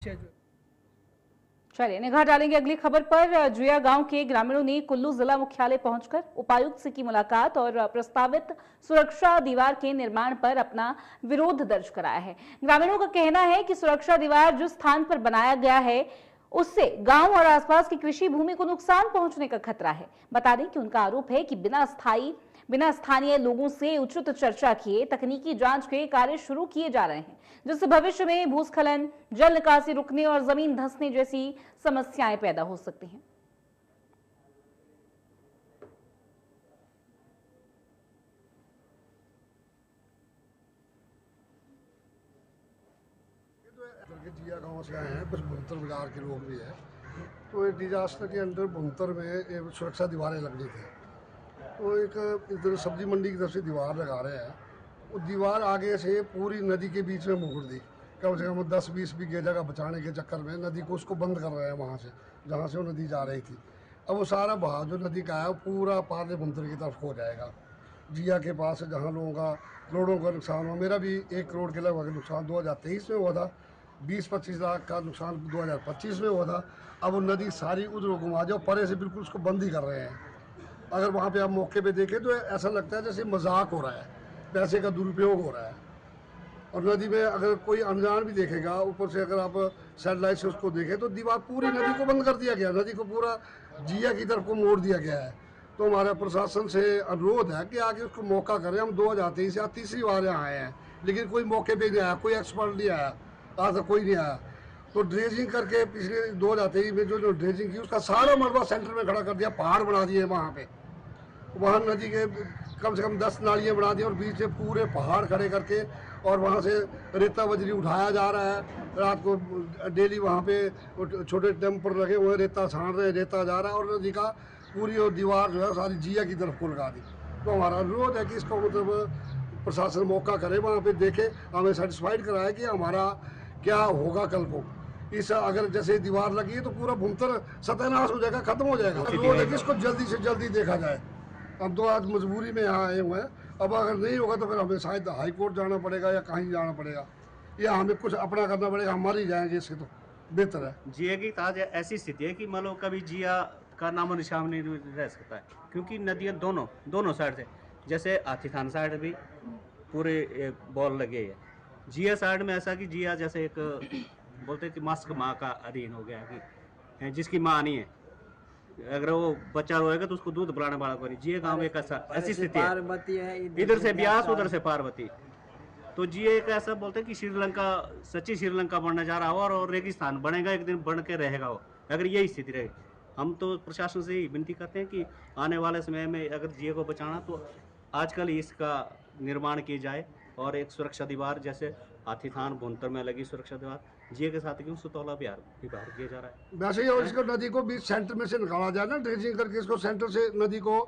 चलिए निगाह डालेंगे अगली खबर पर। जुया गांव के ग्रामीणों ने कुल्लू जिला मुख्यालय पहुंचकर उपायुक्त से की मुलाकात और प्रस्तावित सुरक्षा दीवार के निर्माण पर अपना विरोध दर्ज कराया है। ग्रामीणों का कहना है कि सुरक्षा दीवार जिस स्थान पर बनाया गया है उससे गांव और आसपास की कृषि भूमि को नुकसान पहुंचने का खतरा है। बता दें कि उनका आरोप है कि बिना स्थानीय लोगों से उचित चर्चा किए तकनीकी जांच के कार्य शुरू किए जा रहे हैं, जिससे भविष्य में भूस्खलन, जल निकासी रुकने और जमीन धंसने जैसी समस्याएं पैदा हो सकती हैं। जिया गांव से आए हैं, कुछ भुंतर बाजार के लोग भी हैं। तो ये डिजास्टर के अंदर भुंतर में सुरक्षा दीवारें लगनी थी। तो एक इधर सब्जी मंडी की तरफ से दीवार लगा रहे हैं। वो दीवार आगे से पूरी नदी के बीच में मुड़ दी। कम से कम 10-20 बीघे जगह बचाने के चक्कर में नदी को उसको बंद कर रहे हैं वहाँ से, जहाँ से वो नदी जा रही थी। अब वो सारा बहाव जो नदी का है वो पूरा पारले भुंतर की तरफ हो जाएगा। जिया के पास जहाँ लोगों का करोड़ों का नुकसान हुआ, मेरा भी 1 करोड़ के लगभग नुकसान 2023 में हुआ था। 20-25 लाख का नुकसान 2025 में हुआ था। अब वो नदी सारी उधर घुमा जाओ, परे से बिल्कुल उसको बंद ही कर रहे हैं। अगर वहाँ पे आप मौके पे देखें तो ऐसा लगता है जैसे मजाक हो रहा है, पैसे का दुरुपयोग हो रहा है। और नदी में अगर कोई अनजान भी देखेगा, ऊपर से अगर आप सैटेलाइट से उसको देखें तो दीवार पूरी नदी को बंद कर दिया गया, नदी को पूरा जिया की तरफ को मोड़ दिया गया है। तो हमारा प्रशासन से अनुरोध है कि आगे उसको मौका करें। हम 2023 से तीसरी बार यहाँ आए हैं, लेकिन कोई मौके पे नहीं आया, कोई एक्सपर्ट नहीं आया, आज तक कोई नहीं आया। तो ड्रेजिंग करके पिछले 2023 में जो ड्रेजिंग की उसका सारा मलबा सेंटर में खड़ा कर दिया, पहाड़ बना दिए वहाँ पे। वहाँ नदी के कम से कम 10 नालियाँ बना दी और बीच से पूरे पहाड़ खड़े करके और वहाँ से रेता बजरी उठाया जा रहा है। रात को डेली वहाँ पे छोटे टेम्पर लगे हुए, रेता छान रहे, रेता जा रहा है और नदी का पूरी और दीवार जो है सारी जिया की तरफ को लगा दी। तो हमारा अनुरोध है कि इसको मतलब प्रशासन मौका करे, वहाँ पे देखे, हमें सेटिस्फाइड कराए कि हमारा क्या होगा कल को। इस अगर जैसे दीवार लगी है तो पूरा भुंतर सत्यानाश हो जाएगा, खत्म हो जाएगा। अनुरोध है कि इसको जल्दी से जल्दी देखा जाए। हम तो आज मजबूरी में यहाँ आए हुए हैं, अब अगर नहीं होगा तो फिर हमें शायद हाई कोर्ट जाना पड़ेगा या कहीं जाना पड़ेगा, या हमें कुछ अपना करना पड़ेगा। हम मर ही जाएंगे, इससे तो बेहतर है। जिया की ताज ऐसी स्थिति है कि मान लो कभी जिया का नामो निशान नहीं रह सकता है, क्योंकि नदियाँ दोनों साइड से, जैसे हाथी थान साइड भी पूरे एक बॉल लगे है। जिया साइड में ऐसा कि जिया जैसे एक बोलते हैं कि मास्क माँ का अधीन हो गया कि जिसकी माँ नहीं है, अगर वो बच्चा रोएगा तो उसको दूध पिलाने वाला कोई नहीं। जिया गाँव एक ऐसी स्थिति है, इधर से ब्यास उधर से पार्वती। तो जिया एक ऐसा बोलते हैं कि श्रीलंका, सच्ची श्रीलंका बनने जा रहा हो और रेगिस्तान बनेगा, एक दिन बन के रहेगा वो, अगर यही स्थिति रहे। हम तो प्रशासन से ही विनती करते हैं कि आने वाले समय में अगर जिया को बचाना तो आजकल इसका निर्माण किया जाए और एक सुरक्षा दीवार जैसे हाथी थान भुंतर में लगी सुरक्षा दीवार जिया के साथ क्यों सुतौला भी बाहर किया जा रहा है। वैसे ही और इसको नदी को बीच सेंटर में से निकाला जाए ना, ड्रेजिंग करके इसको सेंटर से नदी को